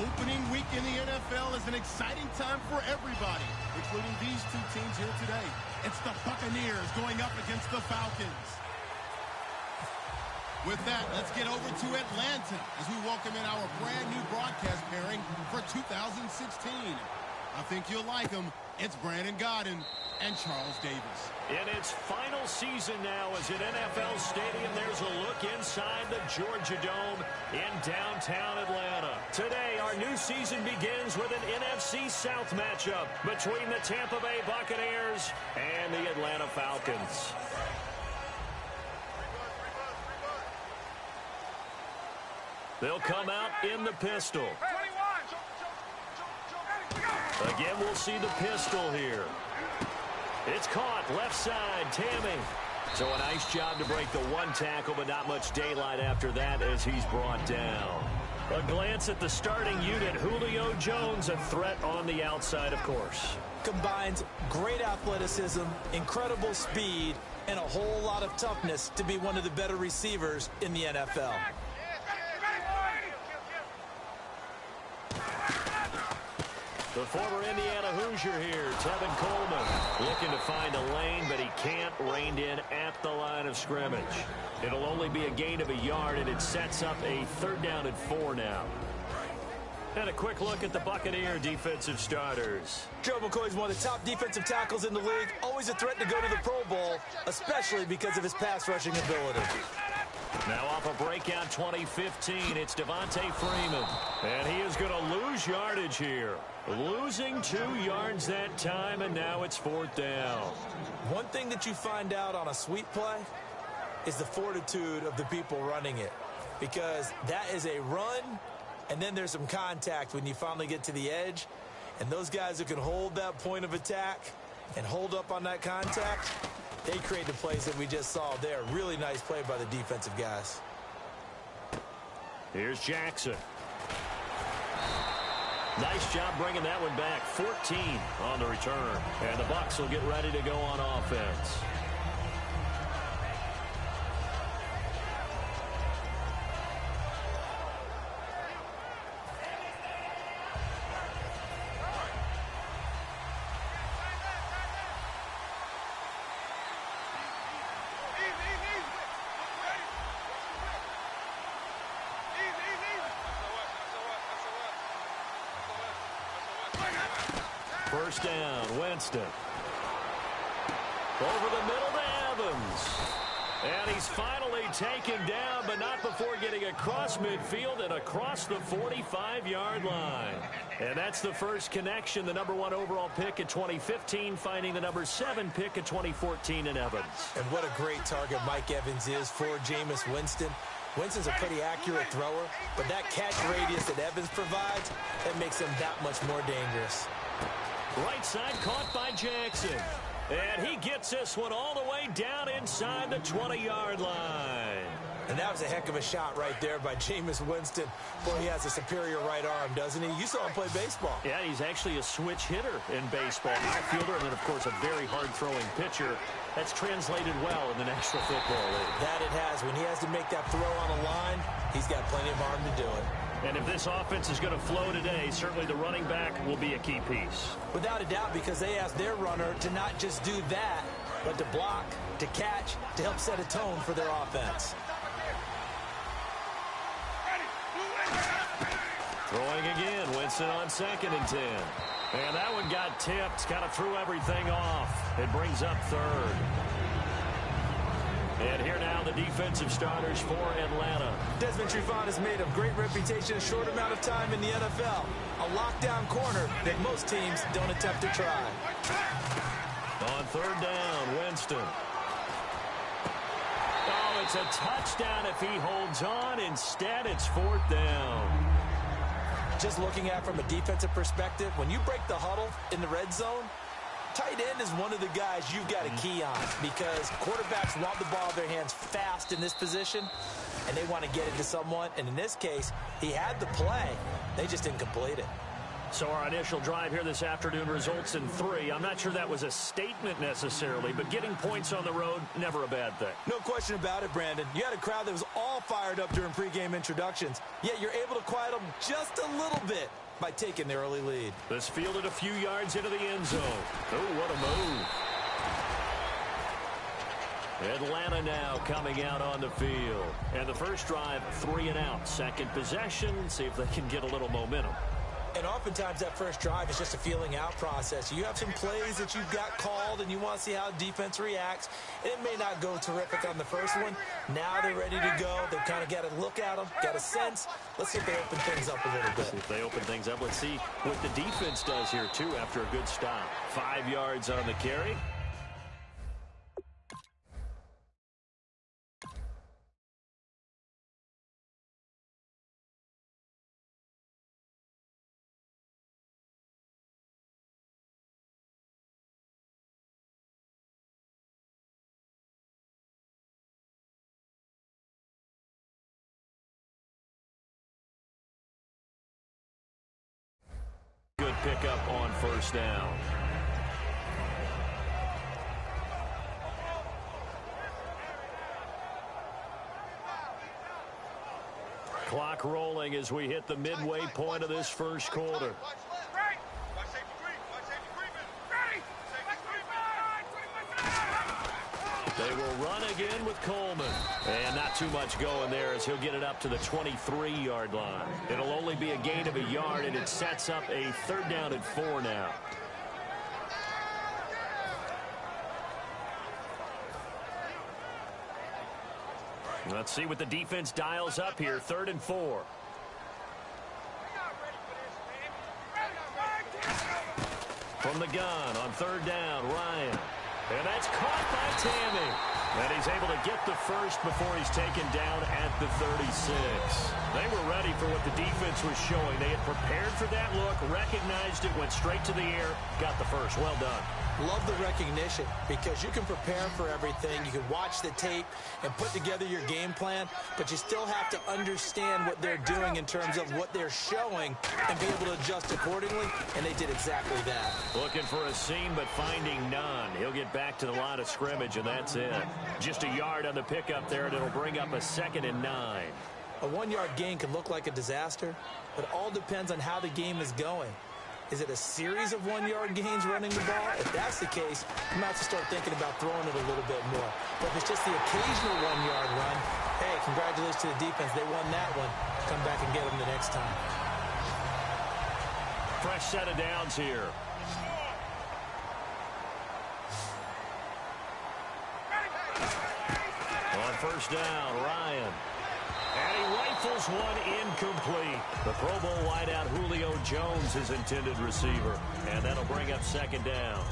Opening week in the NFL is an exciting time for everybody, including these two teams here today. It's the Buccaneers going up against the Falcons. With that, let's get over to Atlanta as we welcome in our brand new broadcast pairing for 2016. I think you'll like them. It's Brandon Godden and Charles Davis. In its final season now as an NFL stadium, there's a look inside the Georgia Dome in downtown Atlanta. Today, our new season begins with an NFC South matchup between the Tampa Bay Buccaneers and the Atlanta Falcons. They'll come out in the pistol. Again, we'll see the pistol here. It's caught left side, Tammy. So a nice job to break the one tackle, but not much daylight after that as he's brought down. A glance at the starting unit. Julio Jones, a threat on the outside, of course. Combines great athleticism, incredible speed, and a whole lot of toughness to be one of the better receivers in the NFL. The former Indiana Hoosier here, Tevin Coleman, looking to find a lane, but he can't, reined in at the line of scrimmage. It'll only be a gain of a yard, and it sets up a 3rd down and 4 now. And a quick look at the Buccaneer defensive starters. Joe McCoy's one of the top defensive tackles in the league, always a threat to go to the Pro Bowl, especially because of his pass rushing ability. Now off a breakout 2015, it's Devontae Freeman. And he is going to lose yardage here. Losing 2 yards that time, and now it's 4th down. One thing that you find out on a sweep play is the fortitude of the people running it. Because that is a run, and then there's some contact when you finally get to the edge. And those guys who can hold that point of attack and hold up on that contact, they create the plays that we just saw there. Really nice play by the defensive guys. Here's Jackson. Nice job bringing that one back. 14 on the return. And the Bucs will get ready to go on offense. First down, Winston. Over the middle to Evans. And he's finally taken down, but not before getting across midfield and across the 45-yard line. And that's the first connection, the #1 overall pick in 2015, finding the #7 pick in 2014 in Evans. And what a great target Mike Evans is for Jameis Winston. Winston's a pretty accurate thrower, but that catch radius that Evans provides, that makes him that much more dangerous. Right side caught by Jackson. And he gets this one all the way down inside the 20-yard line. And that was a heck of a shot right there by Jameis Winston. Boy, he has a superior right arm, doesn't he? You saw him play baseball. Yeah, he's actually a switch hitter in baseball. Outfielder, and then, of course, a very hard-throwing pitcher. That's translated well in the National Football League. That it has. When he has to make that throw on a line, he's got plenty of arm to do it. And if this offense is going to flow today, certainly the running back will be a key piece. Without a doubt, because they ask their runner to not just do that, but to block, to catch, to help set a tone for their offense. Throwing again, Winston on 2nd and 10. And that one got tipped, kind of threw everything off. It brings up 3rd. And here now the defensive starters for Atlanta. Desmond Trufant has made a great reputation in a short amount of time in the NFL. A lockdown corner that most teams don't attempt to try. On 3rd down, Winston. Oh, it's a touchdown if he holds on. Instead, it's 4th down. Just looking at it from a defensive perspective, when you break the huddle in the red zone, tight end is one of the guys you've got to key on because quarterbacks want the ball in their hands fast in this position, and they want to get it to someone. And in this case, he had the play. They just didn't complete it. So our initial drive here this afternoon results in 3. I'm not sure that was a statement necessarily, but getting points on the road, never a bad thing. No question about it, Brandon. You had a crowd that was all fired up during pregame introductions, yet you're able to quiet them just a little bit by taking the early lead. This fielded a few yards into the end zone. Oh, what a move. Atlanta now coming out on the field. And the first drive, 3 and out. Second possession, see if they can get a little momentum. And oftentimes that first drive is just a feeling out process. You have some plays that you've got called and you want to see how defense reacts. It may not go terrific on the first one. Now they're ready to go. They've kind of got to look at them, got a sense. Let's see if they open things up a little bit. See if they open things up. Let's see what the defense does here, too, after a good stop. 5 yards on the carry. Good pickup on first down. Clock rolling as we hit the midway point of this first quarter. They will run again with Coleman. And not too much going there as he'll get it up to the 23-yard line. It'll only be a gain of a yard, and it sets up a 3rd down and 4 now. Let's see what the defense dials up here. 3rd and 4. From the gun on 3rd down, Ryan. And that's caught by Tammy. And he's able to get the first before he's taken down at the 36. They were ready for what the defense was showing. They had prepared for that look, recognized it, went straight to the air, got the first. Well done. Love the recognition because you can prepare for everything. You can watch the tape and put together your game plan, but you still have to understand what they're doing in terms of what they're showing and be able to adjust accordingly, and they did exactly that. Looking for a seam, but finding none. He'll get back to the line of scrimmage, and that's it. Just a yard on the pickup there, and it'll bring up a 2nd and 9. A 1-yard gain can look like a disaster, but it all depends on how the game is going. Is it a series of 1-yard gains running the ball? If that's the case, you might have to start thinking about throwing it a little bit more. But if it's just the occasional 1-yard run, hey, congratulations to the defense. They won that one. Come back and get them the next time. Fresh set of downs here. On first down, Ryan. And he rifles one incomplete. The Pro Bowl wideout Julio Jones, his intended receiver. And that'll bring up 2nd down.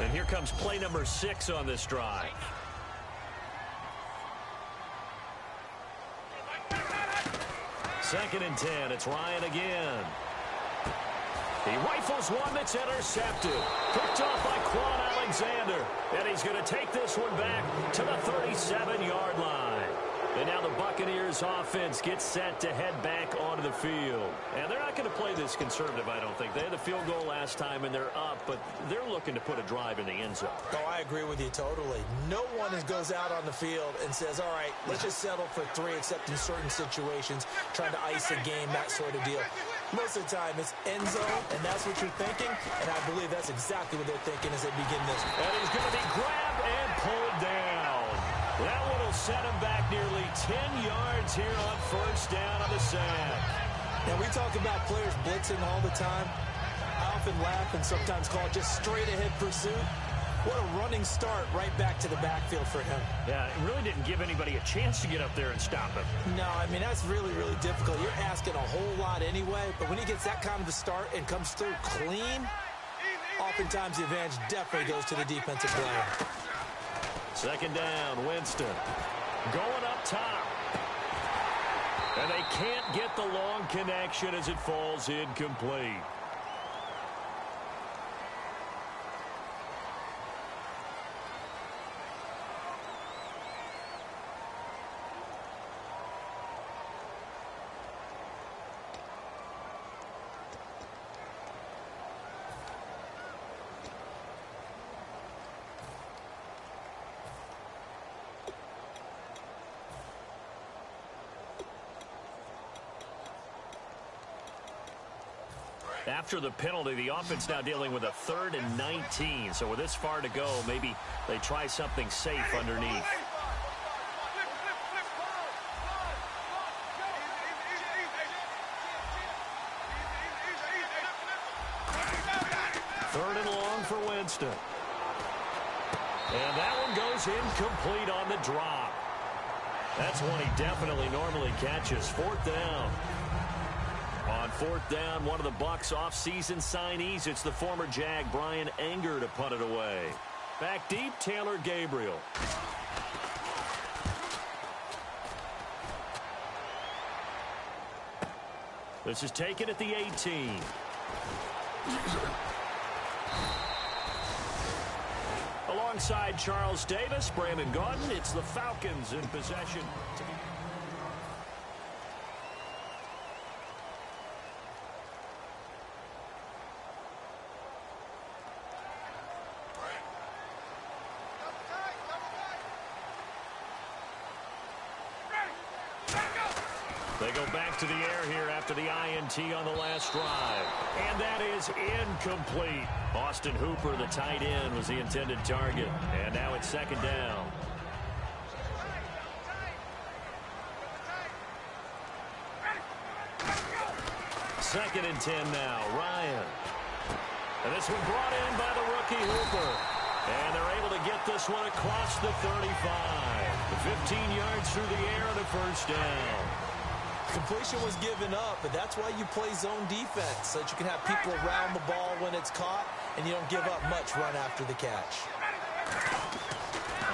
And here comes play number 6 on this drive. Second and 10. It's Ryan again. He rifles one that's intercepted. Picked off by Quan Alexander. And he's going to take this one back to the 37-yard line. And now the Buccaneers offense gets set to head back onto the field. And they're not going to play this conservative, I don't think. They had the field goal last time, and they're up, but they're looking to put a drive in the end zone. Oh, I agree with you totally. No one goes out on the field and says, all right, let's just settle for 3, except in certain situations, trying to ice a game, that sort of deal. Most of the time, it's end zone, and that's what you're thinking, and I believe that's exactly what they're thinking as they begin this. And he's going to be grabbed and pulled down. That one will set him back nearly 10 yards here on first down on the sack. And we talk about players blitzing all the time. I often laugh and sometimes call it just straight-ahead pursuit. What a running start right back to the backfield for him. Yeah, it really didn't give anybody a chance to get up there and stop him. No, I mean, that's really, really difficult. You're asking a whole lot anyway, but when he gets that kind of a start and comes through clean, oftentimes the advantage definitely goes to the defensive player. Second down, Winston. Going up top. And they can't get the long connection as it falls incomplete. After the penalty, the offense now dealing with a 3rd and 19. So with this far to go, maybe they try something safe underneath. Third and long for Winston. And that one goes incomplete on the drop. That's one he definitely normally catches. 4th down. On 4th down, one of the Bucs off-season signees. It's the former Jag, Brian Anger, to punt it away. Back deep, Taylor Gabriel. This is taken at the 18. Alongside Charles Davis, Brandon Gaudin, it's the Falcons in possession. They go back to the air here after the INT on the last drive. And that is incomplete. Austin Hooper, the tight end, was the intended target. And now it's 2nd down. Second and 10 now. Ryan. And this one brought in by the rookie Hooper. And they're able to get this one across the 35. 15 yards through the air and a 1st down. Completion was given up, but that's why you play zone defense, so that you can have people around the ball when it's caught, and you don't give up much run after the catch.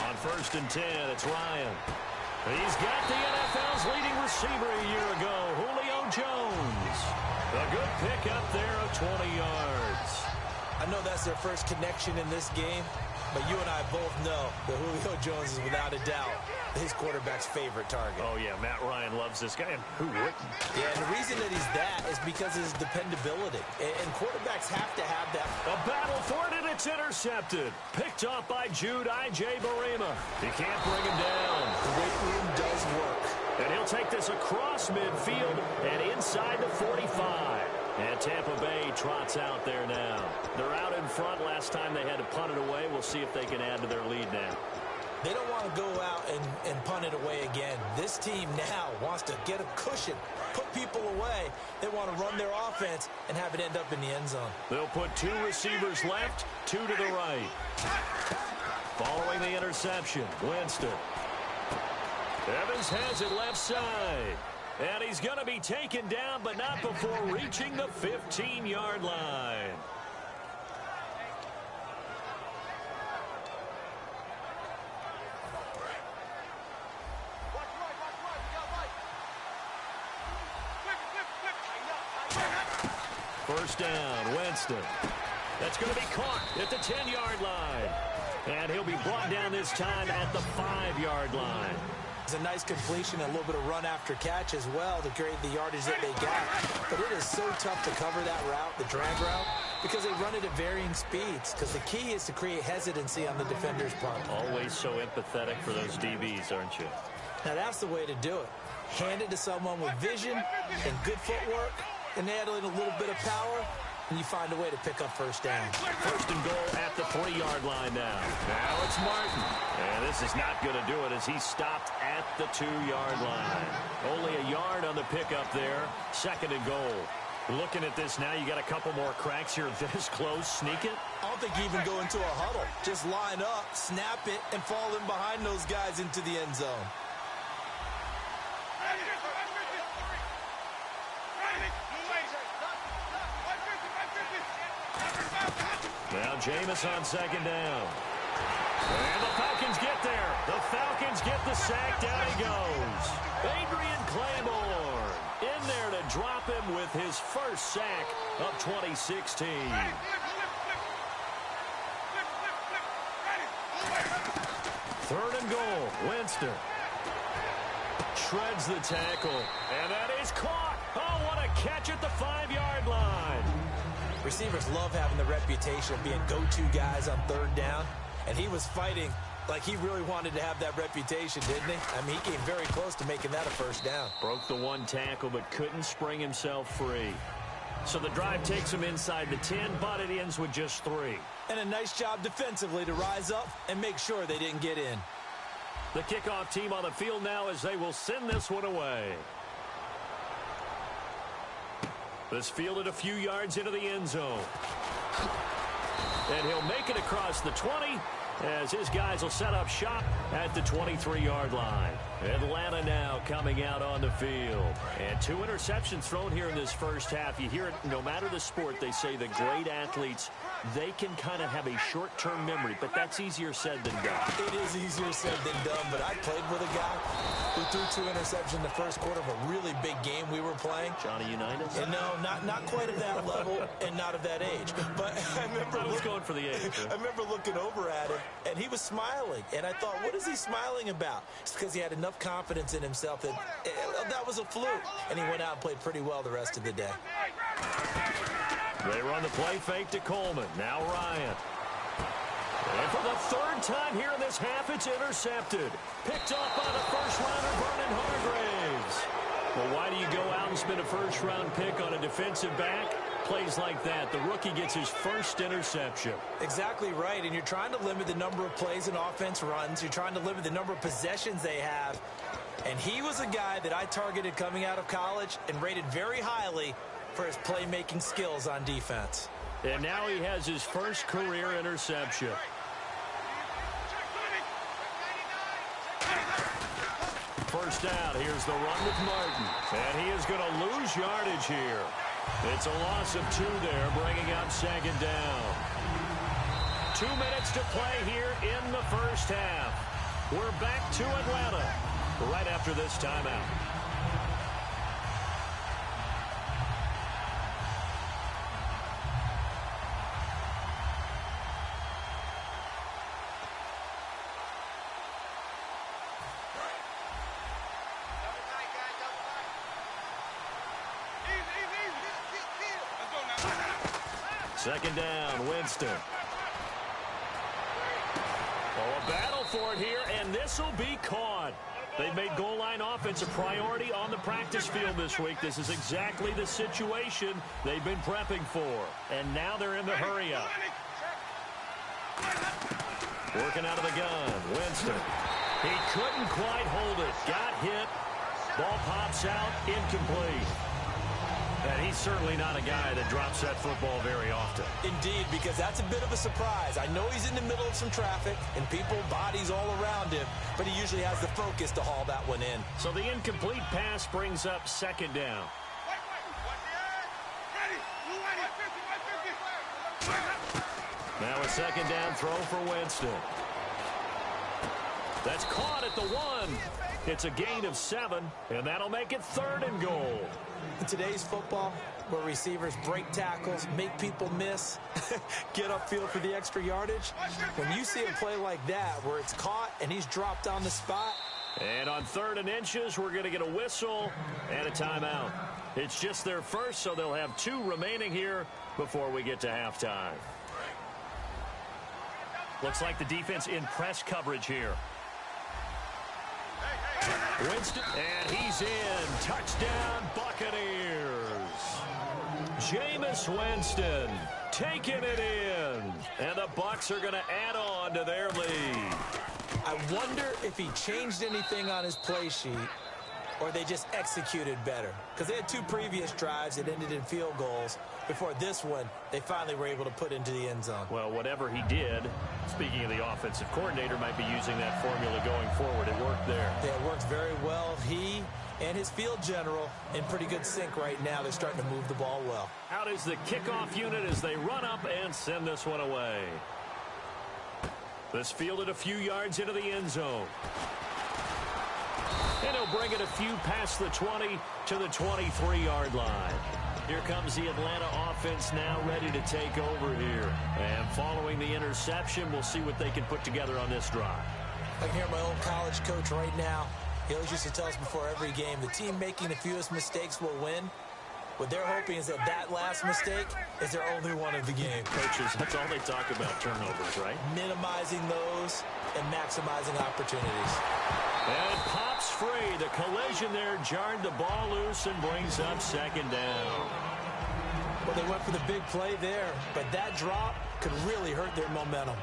On 1st and 10, it's Ryan. He's got the NFL's leading receiver a year ago, Julio Jones. A good pick up there of 20 yards. I know that's their first connection in this game, but you and I both know that Julio Jones is without a doubt his quarterback's favorite target. Oh, yeah, Matt Ryan loves this guy, and who wouldn't? Yeah, and the reason that he's that is because of his dependability. And quarterbacks have to have that. A battle for it, and it's intercepted. Picked off by Jude I.J. Barima. He can't bring him down. The weight room does work. And he'll take this across midfield and inside the 45. And Tampa Bay trots out there now. They're out in front. Last time they had to punt it away. We'll see if they can add to their lead now. They don't want to go out and punt it away again. This team now wants to get a cushion, put people away. They want to run their offense and have it end up in the end zone. They'll put 2 receivers left, 2 to the right. Following the interception, Winston. Evans has it left side. And he's going to be taken down, but not before reaching the 15-yard line. First down, Winston. That's going to be caught at the 10-yard line. And he'll be brought down this time at the 5-yard line. It's a nice completion, a little bit of run after catch as well to create the yardage that they got. But it is so tough to cover that route, the drag route, because they run it at varying speeds. Because the key is to create hesitancy on the defender's part. Always so empathetic for those DBs, aren't you? Now that's the way to do it. Hand it to someone with vision and good footwork, and add in a little bit of power, and you find a way to pick up first down. First and goal at the 3-yard line now. Now it's Martin. And this is not going to do it as he stopped at the 2-yard line. Only a yard on the pickup there. Second and goal. Looking at this now, you got a couple more cracks here this close. Sneak it? I don't think you even go into a huddle. Just line up, snap it, and fall in behind those guys into the end zone. Now Jameis on second down. And the Falcons get there. The Falcons get the sack. Down he goes. Adrian Claiborne in there to drop him with his first sack of 2016. Third and goal. Winston shreds the tackle. And that is caught. Oh, what a catch at the 5-yard line. Receivers love having the reputation of being go-to guys on third down, and he was fighting like he really wanted to have that reputation, didn't he? I mean, he came very close to making that a first down. Broke the one tackle, but couldn't spring himself free. So the drive takes them inside the 10, but it ends with just 3. And a nice job defensively to rise up and make sure they didn't get in. The kickoff team on the field now as they will send this one away. This fielded a few yards into the end zone. And he'll make it across the 20 as his guys will set up shop at the 23-yard line. Atlanta now coming out on the field. And 2 interceptions thrown here in this first half. You hear it no matter the sport. They say the great athletes, they can kind of have a short-term memory, but that's easier said than done. It is easier said than done, but I played with a guy who threw 2 interceptions in the first quarter of a really big game we were playing. Johnny Unitas? And no, not quite of that level and not of that age. But I was going for the age. I remember looking over at him, and he was smiling. And I thought, what is he smiling about? It's because he had enough confidence in himself that that was a fluke. And he went out and played pretty well the rest of the day. They run the play fake to Coleman. Now Ryan. And for the 3rd time here in this half, it's intercepted. Picked off by the first-rounder, Vernon Hargraves. Well, why do you go out and spend a first-round pick on a defensive back? Plays like that, the rookie gets his first interception. Exactly right, and you're trying to limit the number of plays and offense runs. You're trying to limit the number of possessions they have. And he was a guy that I targeted coming out of college and rated very highly for his playmaking skills on defense. And now he has his first career interception. First down, here's the run with Martin. And he is going to lose yardage here. It's a loss of 2 there, bringing up 2nd down. 2 minutes to play here in the first half. We're back to Atlanta right after this timeout. Second down, Winston. Oh, a battle for it here, and this will be caught. They've made goal line offense a priority on the practice field this week. This is exactly the situation they've been prepping for. And now they're in the hurry up. Working out of the gun, Winston. He couldn't quite hold it. Got hit. Ball pops out, incomplete. And he's certainly not a guy that drops that football very often. Indeed, because that's a bit of a surprise. I know he's in the middle of some traffic and people, bodies all around him, but he usually has the focus to haul that one in. So the incomplete pass brings up 2nd down. Now a 2nd down throw for Winston. That's caught at the 1. It's a gain of 7, and that'll make it 3rd and goal. In today's football, where receivers break tackles, make people miss, get upfield for the extra yardage, when you see a play like that where it's caught and he's dropped on the spot. And on 3rd and inches, we're going to get a whistle and a timeout. It's just their first, so they'll have 2 remaining here before we get to halftime. Looks like the defense in press coverage here. Winston, and he's in. Touchdown, Buccaneers. Jameis Winston taking it in. And the Bucs are going to add on to their lead. I wonder if he changed anything on his play sheet or they just executed better. Because they had 2 previous drives that ended in field goals. Before this one, they finally were able to put into the end zone. Well, whatever he did, speaking of the offensive coordinator, might be using that formula going forward. It worked there. Yeah, it worked very well. He and his field general in pretty good sync right now. They're starting to move the ball well. Out is the kickoff unit as they run up and send this one away. This fielded a few yards into the end zone. And he'll bring it a few past the 20 to the 23-yard line. Here comes the Atlanta offense now ready to take over here. And following the interception, we'll see what they can put together on this drive. I can hear my old college coach right now. He always used to tell us before every game, the team making the fewest mistakes will win. What they're hoping is that that last mistake is their only one of the game. Coaches, that's all they talk about, turnovers, right? Minimizing those and maximizing opportunities. And it pops free. The collision there jarred the ball loose and brings up 2nd down. Well, they went for the big play there, but that drop could really hurt their momentum.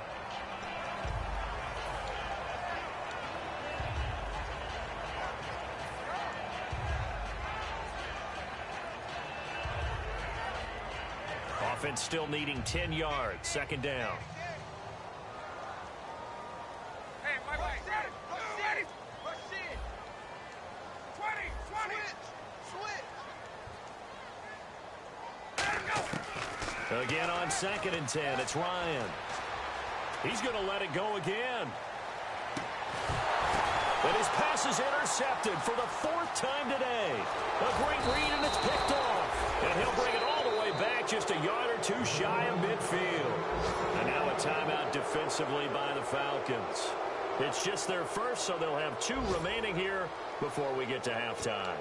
Offense still needing 10 yards. Second down. Again on 2nd and 10, it's Ryan. He's going to let it go again. But his pass is intercepted for the 4th time today. A great read, and it's picked off. And he'll bring it all the way back just a yard or two shy of midfield. And now a timeout defensively by the Falcons. It's just their first, so they'll have 2 remaining here before we get to halftime.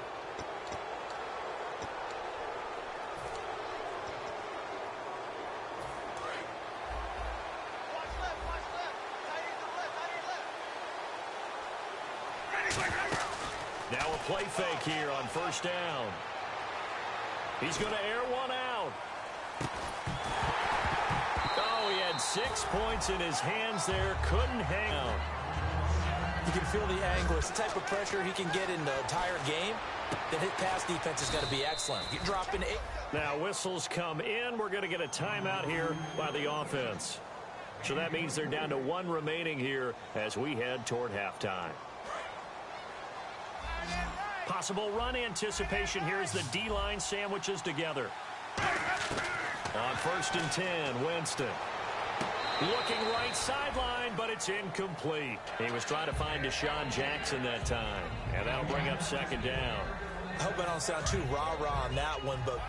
Now a play fake here on 1st down. He's going to air one out. Oh, he had 6 points in his hands there. Couldn't hang out. You can feel the angle. It's the type of pressure he can get in the entire game. Then his pass defense is going to be excellent. You're dropping 8. Now whistles come in. We're going to get a timeout here by the offense. So that means they're down to 1 remaining here as we head toward halftime. Possible run anticipation here as the D-line sandwiches together. On 1st and 10, Winston. Looking right sideline, but it's incomplete. He was trying to find Deshaun Jackson that time. And that'll bring up 2nd down. I hope I don't sound too rah-rah on that one, but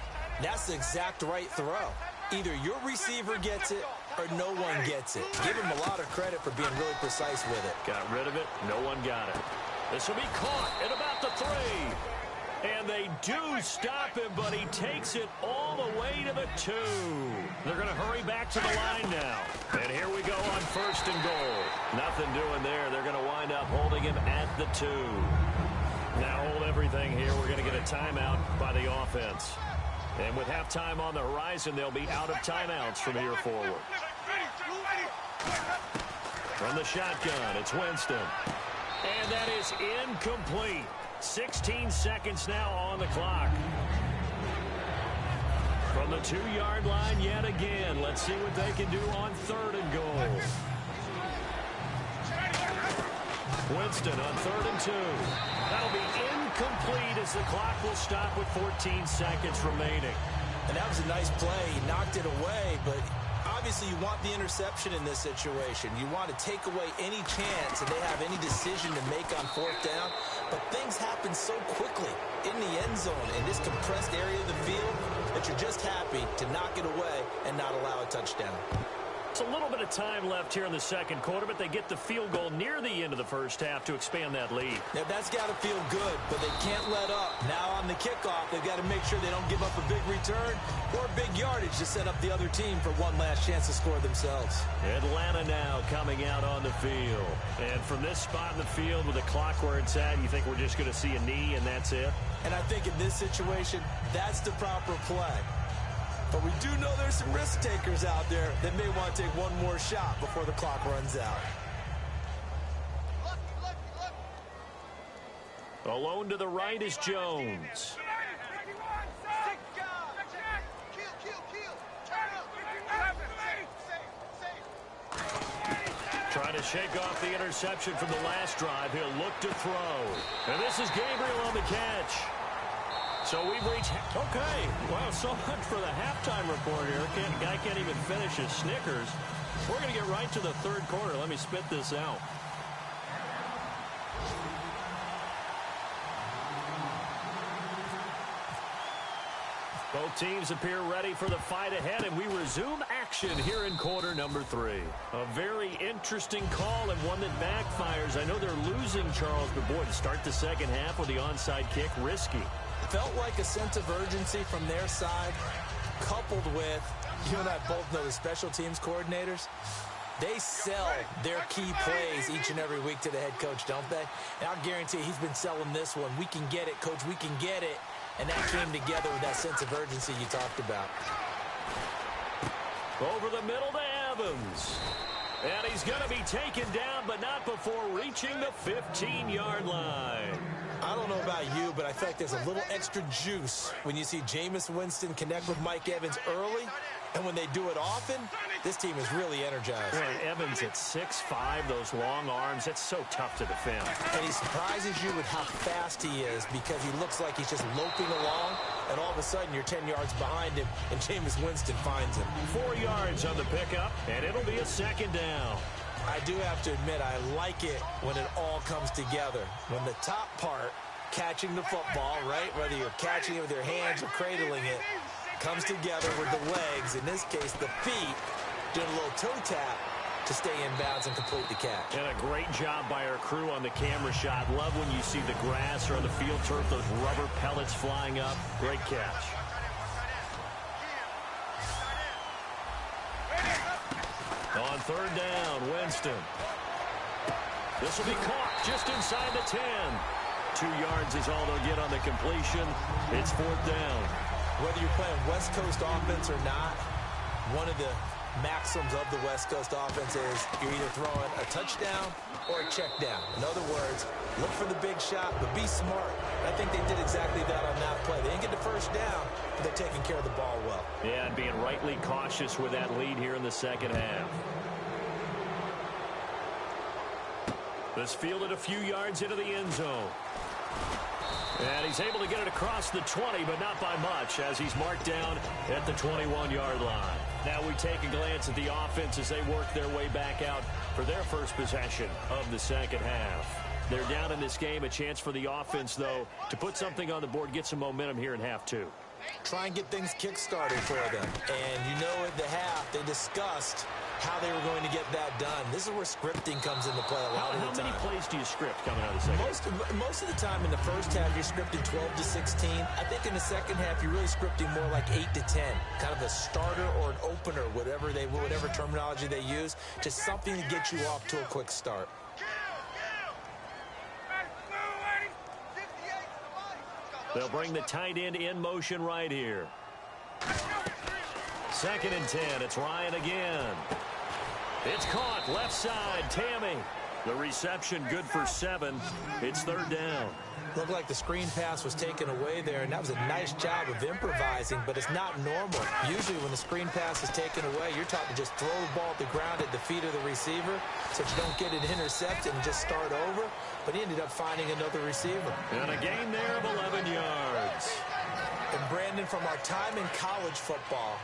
that's the exact right throw. Either your receiver gets it or no one gets it. Give him a lot of credit for being really precise with it. Got rid of it. No one got it. This will be caught at about the 3. And they do stop him, but he takes it all the way to the 2. They're going to hurry back to the line now. And here we go on 1st and goal. Nothing doing there. They're going to wind up holding him at the 2. Now hold everything here. We're going to get a timeout by the offense. And with halftime on the horizon, they'll be out of timeouts from here forward. From the shotgun, it's Winston. And that is incomplete. 16 seconds now on the clock. From the 2-yard line yet again. Let's see what they can do on 3rd and goal. Winston on 3rd and 2. That'll be incomplete as the clock will stop with 14 seconds remaining. And that was a nice play. He knocked it away, but obviously you want the interception in this situation. You want to take away any chance that they have any decision to make on 4th down. But things happen so quickly in the end zone in this compressed area of the field that you're just happy to knock it away and not allow a touchdown. It's a little bit of time left here in the 2nd quarter, but they get the field goal near the end of the 1st half to expand that lead. Now, that's got to feel good, but they can't let up. Now on the kickoff, they've got to make sure they don't give up a big return or big yardage to set up the other team for one last chance to score themselves. Atlanta now coming out on the field. And from this spot in the field with the clock where it's at, you think we're just going to see a knee and that's it? And I think in this situation, that's the proper play. But we do know there's some risk takers out there that may want to take one more shot before the clock runs out. Alone to the right is Jones. Trying to shake off the interception from the last drive. He'll look to throw. And this is Gabriel on the catch. So we've reached... Okay, well, so much for the halftime report here. Guy can't even finish his Snickers. We're going to get right to the 3rd quarter. Let me spit this out. Both teams appear ready for the fight ahead, and we resume action here in quarter number 3. A very interesting call and one that backfires. I know they're losing, Charles, but boy, to start the 2nd half with the onside kick, risky. Felt like a sense of urgency from their side, coupled with, you and I both know the special teams coordinators, they sell their key plays each and every week to the head coach, don't they? And I'll guarantee he's been selling this one. We can get it, coach, we can get it. and that came together with that sense of urgency you talked about. Over the middle to Evans. And he's going to be taken down, but not before reaching the 15-yard line. I don't know about you, but I feel like there's a little extra juice when you see Jameis Winston connect with Mike Evans early, and when they do it often, this team is really energized. Well, Evans at 6'5", those long arms, it's so tough to defend. And he surprises you with how fast he is because he looks like he's just loping along, and all of a sudden you're 10 yards behind him, and Jameis Winston finds him. 4 yards on the pickup, and it'll be a second down. I do have to admit, I like it when it all comes together. When the top part, catching the football, right, whether you're catching it with your hands or cradling it, comes together with the legs, in this case the feet, doing a little toe tap to stay in bounds and complete the catch. And a great job by our crew on the camera shot. Love when you see the grass or on the field turf, those rubber pellets flying up. Great catch. On third down, Winston. This will be caught just inside the 10. 2 yards is all they'll get on the completion. It's fourth down. Whether you're playing West Coast offense or not, one of the maxims of the West Coast offense is you're either throwing a touchdown or a check down. In other words, look for the big shot, but be smart. I think they did exactly that on that play. They didn't get the first down, but they're taking care of the ball well. Yeah, and being rightly cautious with that lead here in the second half. This fielded a few yards into the end zone. And he's able to get it across the 20, but not by much, as he's marked down at the 21-yard line. Now we take a glance at the offense as they work their way back out for their first possession of the second half. They're down in this game. A chance for the offense, though, to put something on the board, get some momentum here in half two. Try and get things kick-started for them. And you know at the half, they discussed how they were going to get that done. This is where scripting comes into play a lot of the time. How many plays do you script coming out of the second half? Most of the time in the first half, you're scripting 12 to 16. I think in the second half, you're really scripting more like 8 to 10. Kind of a starter or an opener, whatever terminology they use. Just something to get you off to a quick start. They'll bring the tight end in motion right here. 2nd and 10. It's Ryan again. It's caught. Left side. Tammy. The reception good for 7. It's third down. Looked like the screen pass was taken away there, and that was a nice job of improvising, but it's not normal. Usually when the screen pass is taken away, you're taught to just throw the ball at the ground at the feet of the receiver so that you don't get it intercepted and just start over, but he ended up finding another receiver. And a gain there of 11 yards. And Brandon, from our time in college football,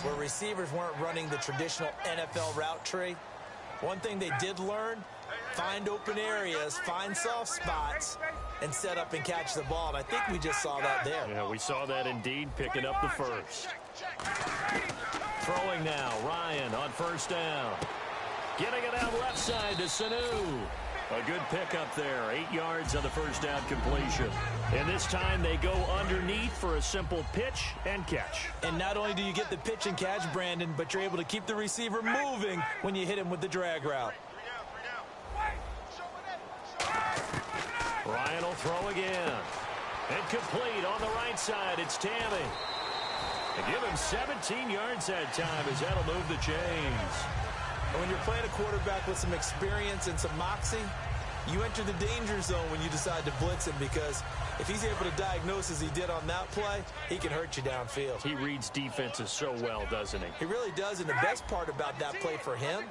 where receivers weren't running the traditional NFL route tree, one thing they did learn, find open areas, find soft spots, and set up and catch the ball. And I think we just saw that there. Yeah, we saw that indeed, picking up the first. Throwing now, Ryan on first down. Getting it out left side to Sanu. A good pickup there, 8 yards on the first down completion. And this time they go underneath for a simple pitch and catch. And not only do you get the pitch and catch, Brandon, but you're able to keep the receiver moving when you hit him with the drag route. Ryan will throw again. And complete on the right side. It's Tammy. They give him 17 yards that time as that'll move the chains. And when you're playing a quarterback with some experience and some moxie, you enter the danger zone when you decide to blitz him, because if he's able to diagnose as he did on that play, he can hurt you downfield. He reads defenses so well, doesn't he? He really does, and the best part about that play for him,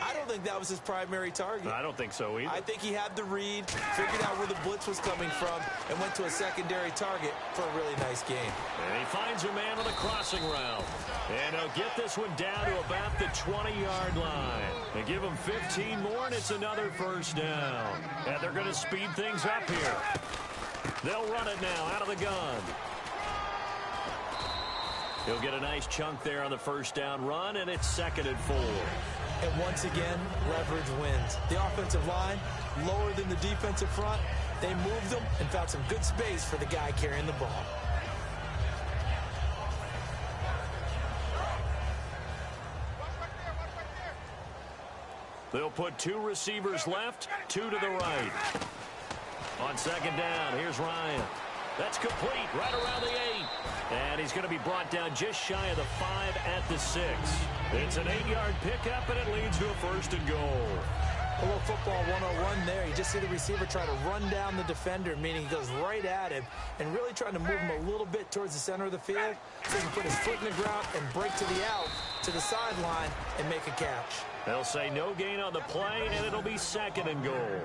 I don't think that was his primary target. I don't think so either. I think he had the read, figured out where the blitz was coming from, and went to a secondary target for a really nice game. And he finds a man on the crossing route. And he'll get this one down to about the 20-yard line. They give him 15 more, and it's another first down. And they're going to speed things up here. They'll run it now out of the gun. He'll get a nice chunk there on the first down run, and it's 2nd and 4. And once again, leverage wins. The offensive line, lower than the defensive front. They moved them and found some good space for the guy carrying the ball. They'll put 2 receivers left, 2 to the right. On 2nd down, here's Ryan. That's complete right around the 8. And he's going to be brought down just shy of the 5 at the 6. It's an 8-yard pickup, and it leads to a 1st and goal. A little football 101 there. You just see the receiver try to run down the defender, meaning he goes right at him and really trying to move him a little bit towards the center of the field so he can put his foot in the ground and break to the out, to the sideline, and make a catch. They'll say no gain on the play, and it'll be 2nd and goal.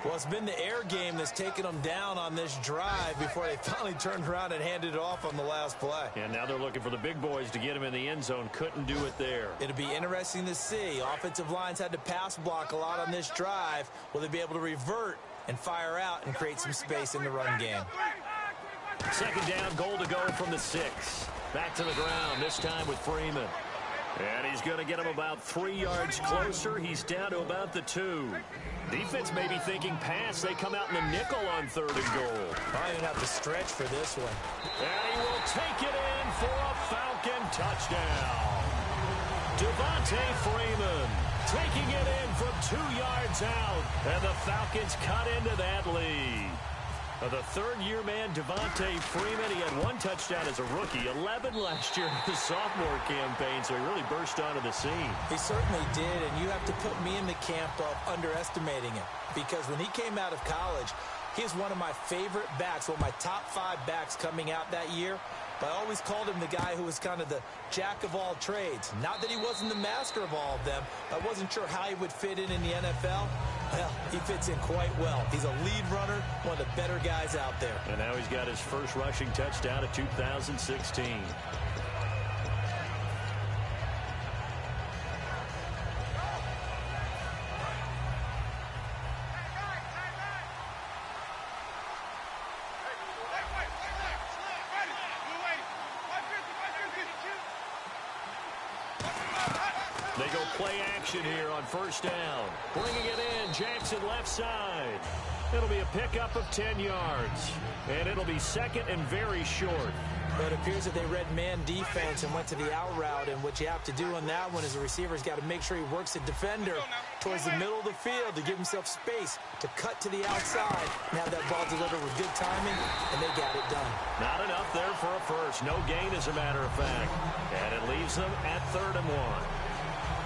Well, it's been the air game that's taken them down on this drive before they finally turned around and handed it off on the last play. And now they're looking for the big boys to get him in the end zone. Couldn't do it there. It'll be interesting to see. Offensive lines had to pass block a lot on this drive. Will they be able to revert and fire out and create some space in the run game? 2nd down, goal to go from the 6. Back to the ground, this time with Freeman. And he's going to get him about 3 yards closer. He's down to about the 2. Defense may be thinking pass. They come out in the nickel on 3rd and goal. I even have to stretch for this one. And he will take it in for a Falcon touchdown. Devontae Freeman taking it in from 2 yards out. And the Falcons cut into that lead. The 3rd-year man, Devontae Freeman, he had 1 touchdown as a rookie, 11 last year in his sophomore campaign, so he really burst onto the scene. He certainly did, and you have to put me in the camp of underestimating him, because when he came out of college, he was one of my favorite backs, one of my top 5 backs coming out that year. But I always called him the guy who was kind of the jack of all trades. Not that he wasn't the master of all of them. I wasn't sure how he would fit in the NFL. Well, he fits in quite well. He's a lead runner, one of the better guys out there. And now he's got his first rushing touchdown of 2016. They go play action here on 1st down. Bringing it in, Jackson left side. It'll be a pickup of 10 yards. And it'll be 2nd and very short. But it appears that they read man defense and went to the out route. And what you have to do on that one is the receiver's got to make sure he works the defender towards the middle of the field to give himself space to cut to the outside and have that ball delivered with good timing, and they got it done. Not enough there for a first. No gain, as a matter of fact. And it leaves them at 3rd and 1.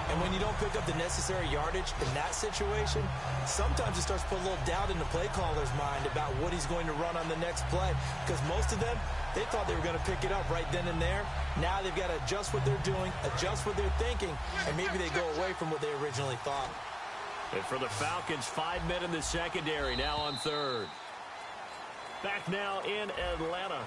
And when you don't pick up the necessary yardage in that situation, sometimes it starts to put a little doubt in the play caller's mind about what he's going to run on the next play. Because most of them, they thought they were going to pick it up right then and there. Now they've got to adjust what they're doing, adjust what they're thinking, and maybe they go away from what they originally thought. And for the Falcons, 5 men in the secondary, now on 3rd. Back now in Atlanta.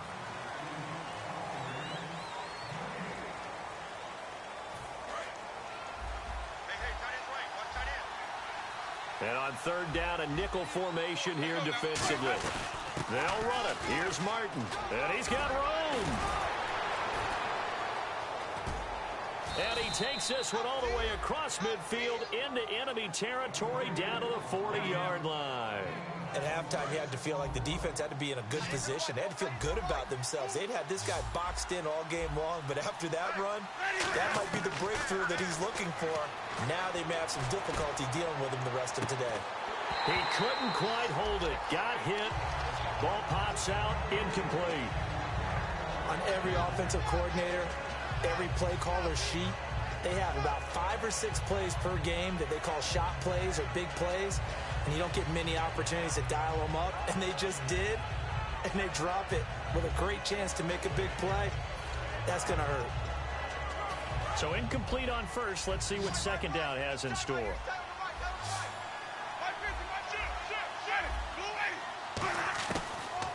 And on 3rd down, a nickel formation here defensively. They'll run it. Here's Martin. And he's got room. And he takes this one all the way across midfield into enemy territory down to the 40-yard line. At halftime, you had to feel like the defense had to be in a good position. They had to feel good about themselves. They'd had this guy boxed in all game long, but after that run, that might be the breakthrough that he's looking for. Now they may have some difficulty dealing with him the rest of today. He couldn't quite hold it. Got hit. Ball pops out. Incomplete. On every offensive coordinator, every play caller sheet, they have about 5 or 6 plays per game that they call shot plays or big plays. And you don't get many opportunities to dial them up, and they just did, and they drop it with a great chance to make a big play. That's going to hurt. So incomplete on first. Let's see what 2nd down has in store.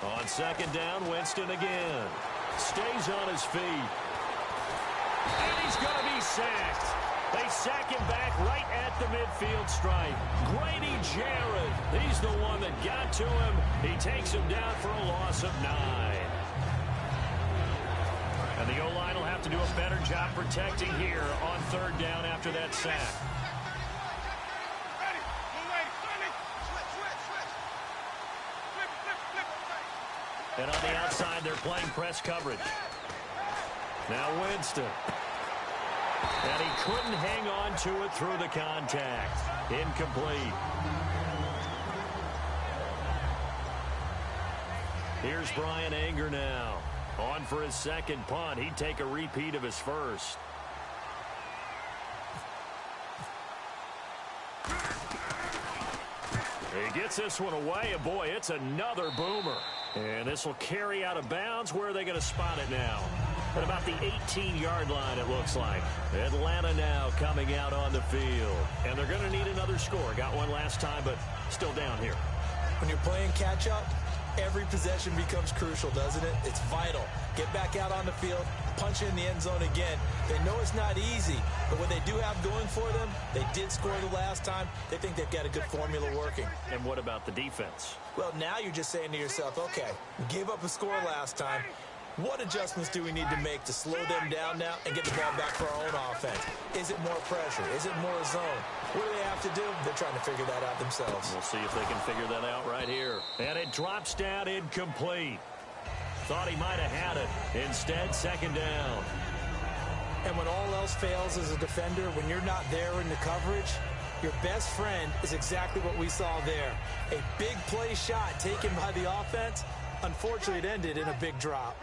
On 2nd down, Winston again. Stays on his feet. And he's going to be sacked. They sack him back right at the midfield stripe. Grady Jarrett, he's the one that got to him. He takes him down for a loss of 9. And the O-line will have to do a better job protecting here on 3rd down after that sack. And on the outside, they're playing press coverage. Now Winston. And he couldn't hang on to it through the contact. Incomplete. Here's Brian Anger now. On for his second punt. He'd take a repeat of his first. He gets this one away, and boy, it's another boomer. And this will carry out of bounds. Where are they going to spot it now? At about the 18-yard line, it looks like. Atlanta now coming out on the field. And they're going to need another score. Got one last time, but still down here. When you're playing catch-up, every possession becomes crucial, doesn't it? It's vital. Get back out on the field, punch in the end zone again. They know it's not easy, but what they do have going for them, they did score the last time. They think they've got a good formula working. And what about the defense? Well, now you're just saying to yourself, okay, we gave up a score last time. What adjustments do we need to make to slow them down now and get the ball back for our own offense? Is it more pressure? Is it more zone? What do they have to do? They're trying to figure that out themselves. We'll see if they can figure that out right here. And it drops down incomplete. Thought he might have had it. Instead, second down. And when all else fails as a defender, when you're not there in the coverage, your best friend is exactly what we saw there. A big play shot taken by the offense. Unfortunately, it ended in a big drop.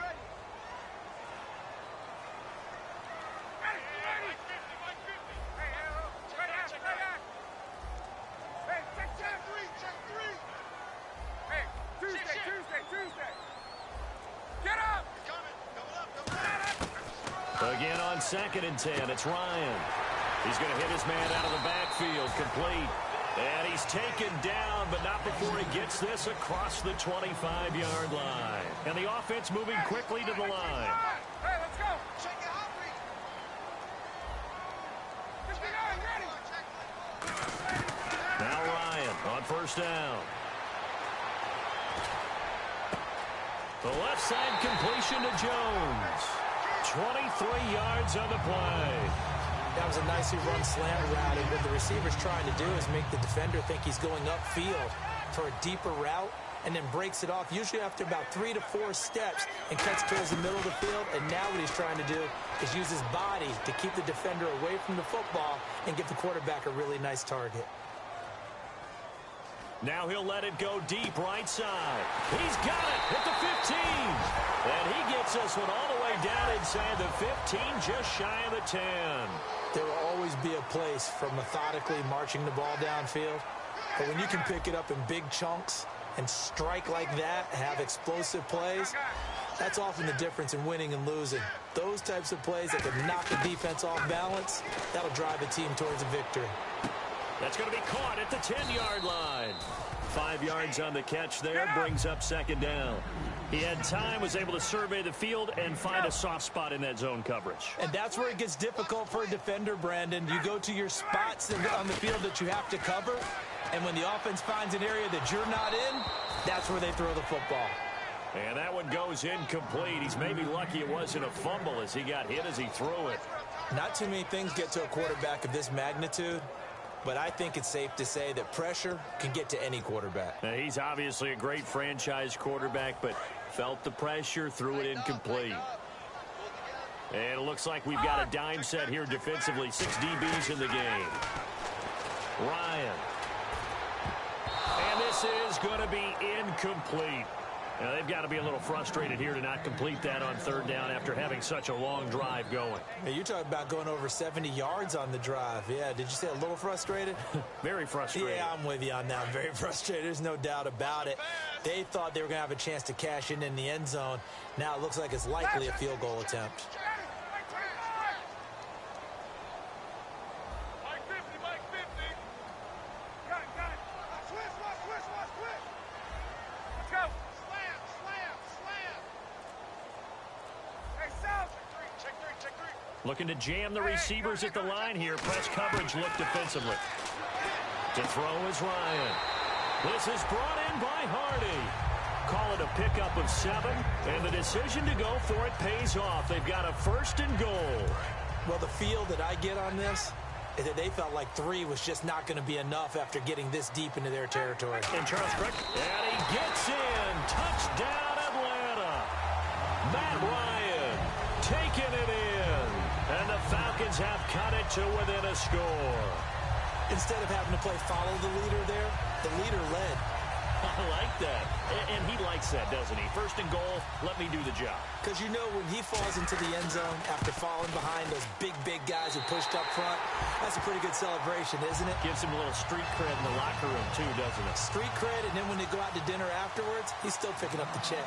Again on 2nd and 10, it's Ryan. He's going to hit his man out of the backfield, complete. And he's taken down, but not before he gets this across the 25-yard line. And the offense moving quickly to the line. Hey, let's go. Now Ryan on first down. The left side completion to Jones. 23 yards on the play. That was a nicely run slant route, and what the receiver's trying to do is make the defender think he's going upfield for a deeper route and then breaks it off, usually after about 3 to 4 steps, and cuts towards the middle of the field. And now what he's trying to do is use his body to keep the defender away from the football and give the quarterback a really nice target. Now he'll let it go deep right side. He's got it at the 15. And he gets this one all the way down inside the 15, just shy of the 10. There will always be a place for methodically marching the ball downfield. But when you can pick it up in big chunks and strike like that, have explosive plays, that's often the difference in winning and losing. Those types of plays that can knock the defense off balance, that'll drive a team towards a victory. That's going to be caught at the 10-yard line. 5 yards on the catch there, brings up second down. He had time, was able to survey the field and find a soft spot in that zone coverage. And that's where it gets difficult for a defender, Brandon. You go to your spots on the field that you have to cover, and when the offense finds an area that you're not in, that's where they throw the football. And that one goes incomplete. He's maybe lucky it wasn't a fumble as he got hit as he threw it. Not too many things get to a quarterback of this magnitude, but I think it's safe to say that pressure can get to any quarterback. Now, he's obviously a great franchise quarterback, but felt the pressure, threw it incomplete. And it looks like we've got a dime set here defensively. 6 DBs in the game. Ryan. And this is going to be incomplete. Now, they've got to be a little frustrated here to not complete that on third down after having such a long drive going. Hey, you're talking about going over 70 yards on the drive. Yeah, did you say a little frustrated? Very frustrated. Yeah, I'm with you on that. Very frustrated. There's no doubt about it. They thought they were going to have a chance to cash in the end zone. Now it looks like it's likely a field goal attempt. Looking to jam the receivers at the line here. Press coverage look defensively. To throw is Ryan. This is brought in by Hardy. Call it a pickup of 7, and the decision to go for it pays off. They've got a 1st and goal. Well, the feel that I get on this is that they felt like 3 was just not going to be enough after getting this deep into their territory. And Charles Crick. And he gets in. Touchdown, Atlanta. Matt Ryan taking it in. And the Falcons have cut it to within a score. Instead of having to play follow the leader there, the leader led. I like that. And he likes that, doesn't he? First and goal, let me do the job. Because you know when he falls into the end zone after falling behind those big guys who pushed up front, that's a pretty good celebration, isn't it? Gives him a little street cred in the locker room, too, doesn't it? Street cred, and then when they go out to dinner afterwards, he's still picking up the check.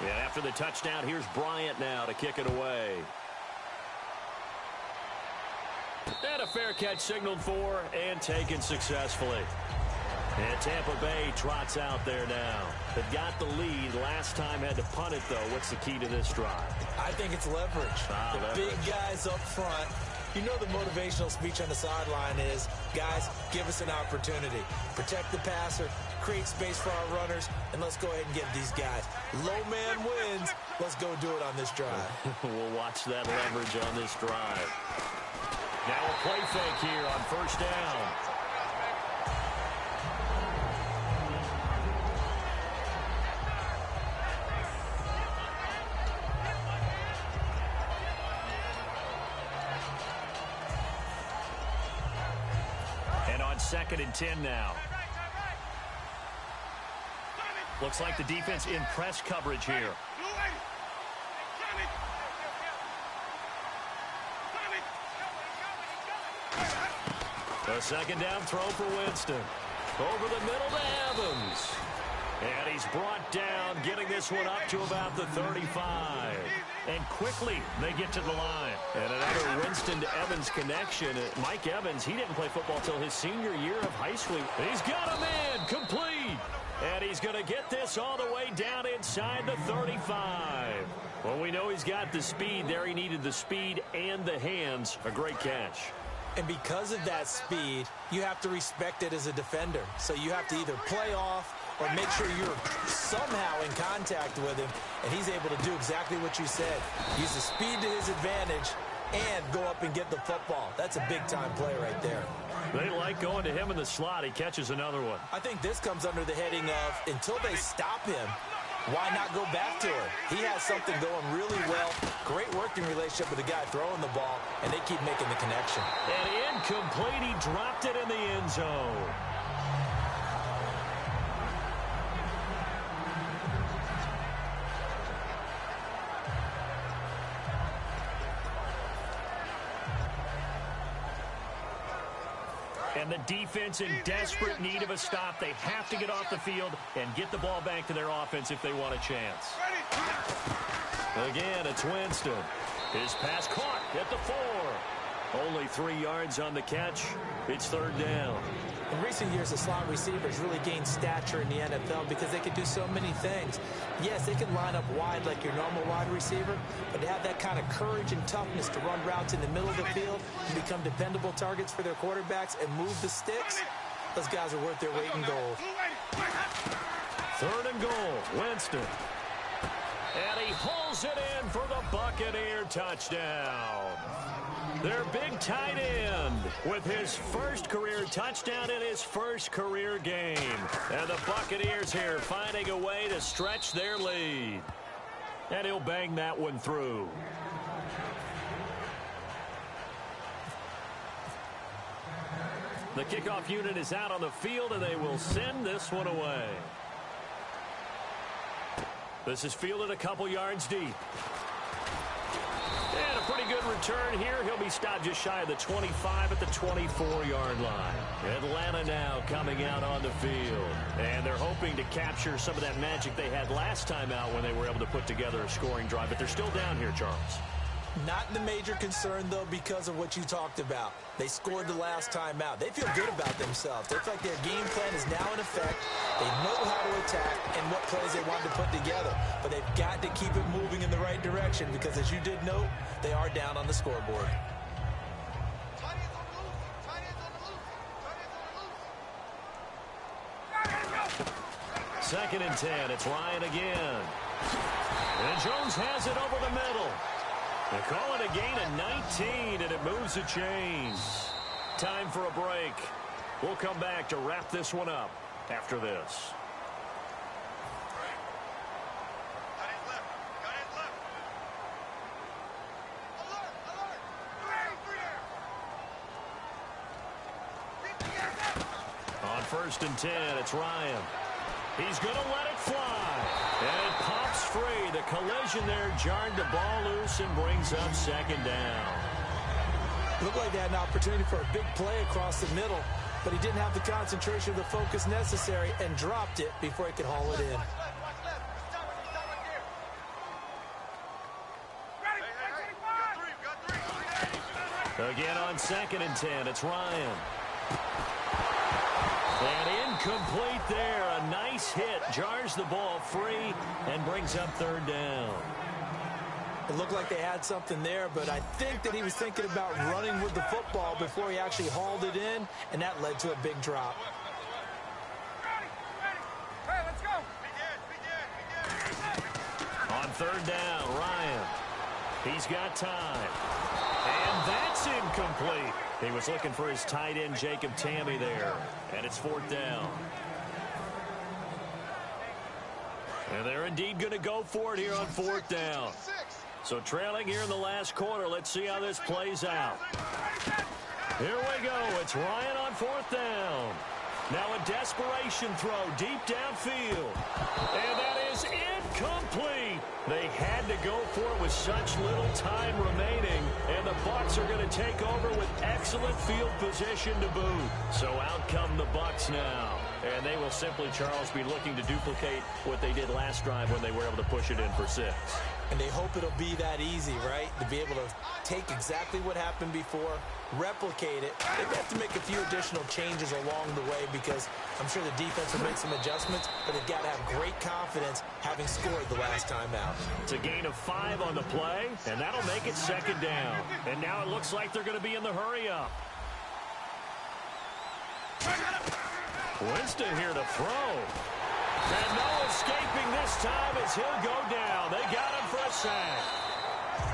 Yeah, after the touchdown, here's Bryant now to kick it away. And a fair catch signaled for and taken successfully. And Tampa Bay trots out there now. They've got the lead. Last time had to punt it, though. What's the key to this drive? I think it's leverage. Leverage. Big guys up front. You know the motivational speech on the sideline is, guys, give us an opportunity. Protect the passer, create space for our runners, and let's go ahead and get these guys. Low man wins. Let's go do it on this drive. We'll watch that leverage on this drive. Now a play fake here on first down. And on 2nd and 10 now. Looks like the defense in press coverage here. A second down throw for Winston. Over the middle to Evans. And he's brought down, getting this one up to about the 35. And quickly, they get to the line. And another Winston to Evans connection. Mike Evans, he didn't play football till his senior year of high school. He's got him in, complete. And he's going to get this all the way down inside the 35. Well, we know he's got the speed there. He needed the speed and the hands. A great catch. And because of that speed, you have to respect it as a defender. So you have to either play off or make sure you're somehow in contact with him, and he's able to do exactly what you said. Use the speed to his advantage and go up and get the football. That's a big-time play right there. They like going to him in the slot. He catches another one. I think this comes under the heading of, until they stop him, why not go back to it? He has something going really well. Great working relationship with the guy throwing the ball, and they keep making the connection. And incomplete. He dropped it in the end zone. And the defense in desperate need of a stop. They have to get off the field and get the ball back to their offense if they want a chance. Again, it's Winston. His pass caught at the 4. Only 3 yards on the catch. It's 3rd down. In recent years, the slot receivers really gained stature in the NFL because they can do so many things. Yes, they can line up wide like your normal wide receiver, but to have that kind of courage and toughness to run routes in the middle of the field and become dependable targets for their quarterbacks and move the sticks, those guys are worth their weight in gold. 3rd and goal, Winston. And he hauls it in for the Buccaneer touchdown. Their big tight end with his first career touchdown in his first career game. And the Buccaneers here finding a way to stretch their lead. And he'll bang that one through. The kickoff unit is out on the field, and they will send this one away. This is fielded a couple yards deep. And a pretty good return here. He'll be stopped just shy of the 25 at the 24-yard line. Atlanta now coming out on the field. And they're hoping to capture some of that magic they had last time out when they were able to put together a scoring drive. But they're still down here, Charles. Not the major concern, though, because of what you talked about. They scored the last time out. They feel good about themselves. They feel like their game plan is now in effect. They know how to attack and what plays they want to put together. But they've got to keep it moving in the right direction because, as you did note, they are down on the scoreboard. Second and 10. It's Ryan again. And Jones has it over the middle. They call it a gain of 19, and it moves the chains. Time for a break. We'll come back to wrap this one up after this. 1st and 10. It's Ryan. He's going to let it fly. And it pops free. The collision there jarred the ball loose and brings up 2nd down. Looked like they had an opportunity for a big play across the middle, but he didn't have the concentration or the focus necessary and dropped it before he could haul it in. Again on 2nd and 10, it's Ryan. And incomplete there. A nice hit. Jars the ball free and brings up 3rd down. It looked like they had something there, but I think that he was thinking about running with the football before he actually hauled it in, and that led to a big drop. Hey, let's go. On 3rd down, Ryan. He's got time. And that's incomplete. He was looking for his tight end, Jacob Tammy, there. And it's 4th down. And they're indeed going to go for it here on 4th down. So trailing here in the last quarter. Let's see how this plays out. Here we go. It's Ryan on 4th down. Now a desperation throw deep downfield. And that is incomplete. They had to go for it with such little time remaining. And the Bucs are going to take over with excellent field position to boot. So out come the Bucs now. And they will simply, Charles, be looking to duplicate what they did last drive when they were able to push it in for 6. And they hope it'll be that easy, right? To be able to take exactly what happened before, replicate it. They have to make a few additional changes along the way because I'm sure the defense will make some adjustments, but they've got to have great confidence having scored the last time out. It's a gain of 5 on the play, and that'll make it 2nd down. And now it looks like they're going to be in the hurry-up. Winston here to throw. And no escaping this time as he'll go down. They got him for a sack.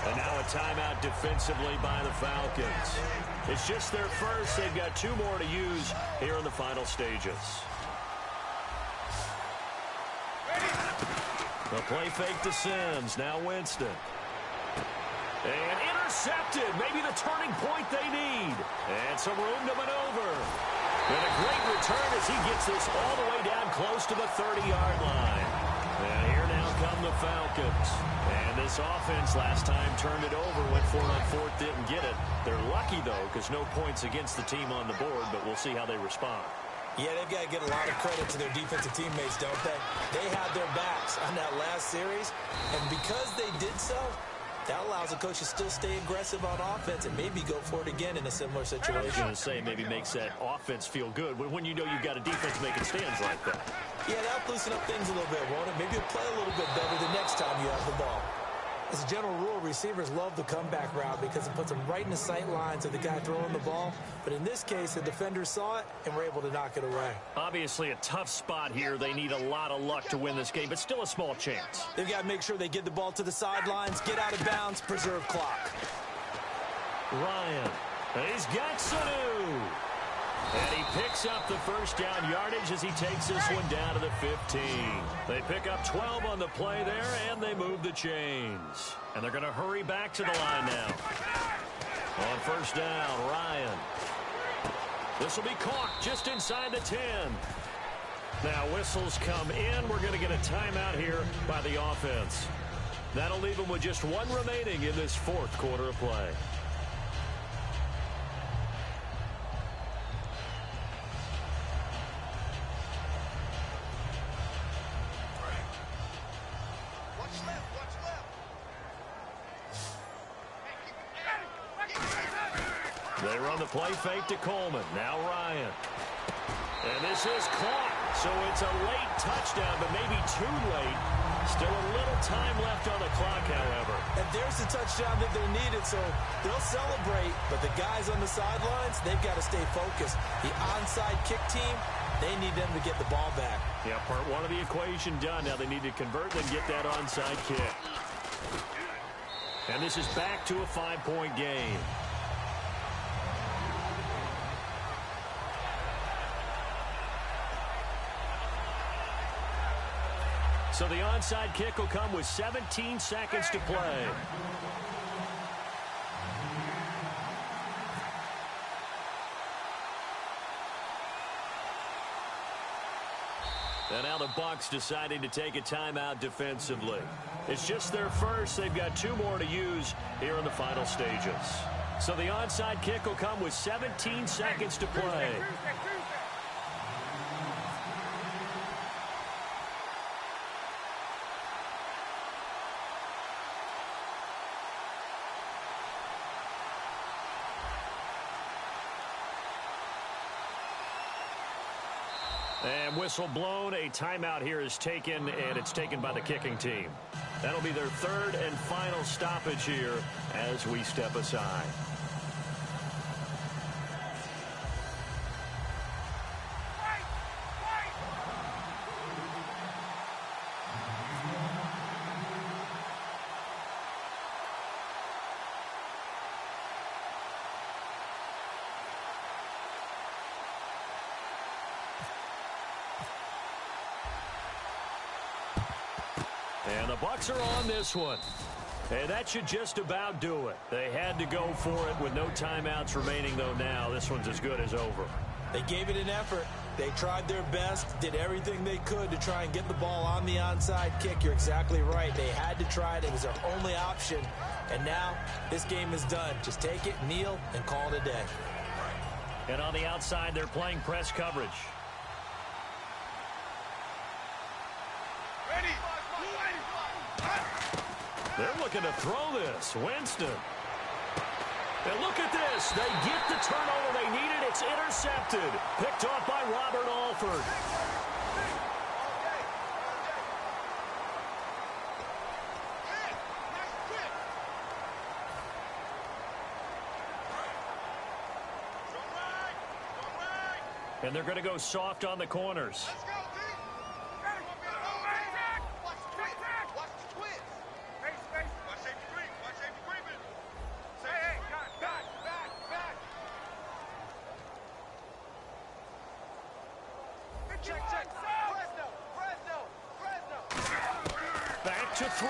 And now a timeout defensively by the Falcons. It's just their first. They've got 2 more to use here in the final stages. The play fake to Sims. Now Winston. And intercepted. Maybe the turning point they need. And some room to maneuver. And a great return as he gets this all the way down close to the 30-yard line. And here now come the Falcons. And this offense last time turned it over, went for it on 4th, didn't get it. They're lucky, though, because no points against the team on the board, but we'll see how they respond. Yeah, they've got to get a lot of credit to their defensive teammates, don't they? They had their backs on that last series, and because they did so, that allows the coach to still stay aggressive on offense and maybe go for it again in a similar situation. I was going to say maybe makes that offense feel good when you know you've got a defense making stands like that. Yeah, that'll loosen up things a little bit, won't it? Maybe you'll play a little bit better the next time you have the ball. As a general rule, receivers love the comeback route because it puts them right in the sight lines of the guy throwing the ball. But in this case, the defenders saw it and were able to knock it away. Obviously a tough spot here. They need a lot of luck to win this game, but still a small chance. They've got to make sure they get the ball to the sidelines, get out of bounds, preserve clock. Ryan. He's got Sanu. And he picks up the 1st down yardage as he takes this one down to the 15. They pick up 12 on the play there, and they move the chains. And they're going to hurry back to the line now. On 1st down, Ryan. This will be caught just inside the 10. Now whistles come in. We're going to get a timeout here by the offense. That'll leave them with just 1 remaining in this 4th quarter of play. They run the play fake to Coleman. Now Ryan. And this is caught. So it's a late touchdown, but maybe too late. Still a little time left on the clock, however. And there's the touchdown that they needed, so they'll celebrate. But the guys on the sidelines, they've got to stay focused. The onside kick team, they need them to get the ball back. Yeah, part 1 of the equation done. Now they need to convert and get that onside kick. And this is back to a 5-point game. So the onside kick will come with 17 seconds to play. And now the Bucs deciding to take a timeout defensively. It's just their first. They've got 2 more to use here in the final stages. So the onside kick will come with 17 seconds to play. And whistle blown. A timeout here is taken, and it's taken by the kicking team. That'll be their 3rd and final stoppage here as we step aside. And the Bucs are on this one. And that should just about do it. They had to go for it with no timeouts remaining, though now. This one's as good as over. They gave it an effort. They tried their best, did everything they could to try and get the ball on the onside kick. You're exactly right. They had to try it. It was their only option. And now this game is done. Just take it, kneel, and call it a day. And on the outside, they're playing press coverage. They're looking to throw this. Winston. And look at this. They get the turnover they needed. It's intercepted. Picked off by Robert Alford. And they're going to go soft on the corners. Back to throw.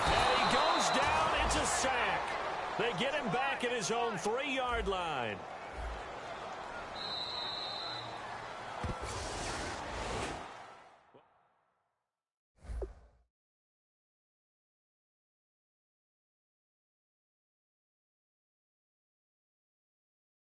And he goes down. It's a sack. They get him back at his own 3-yard line.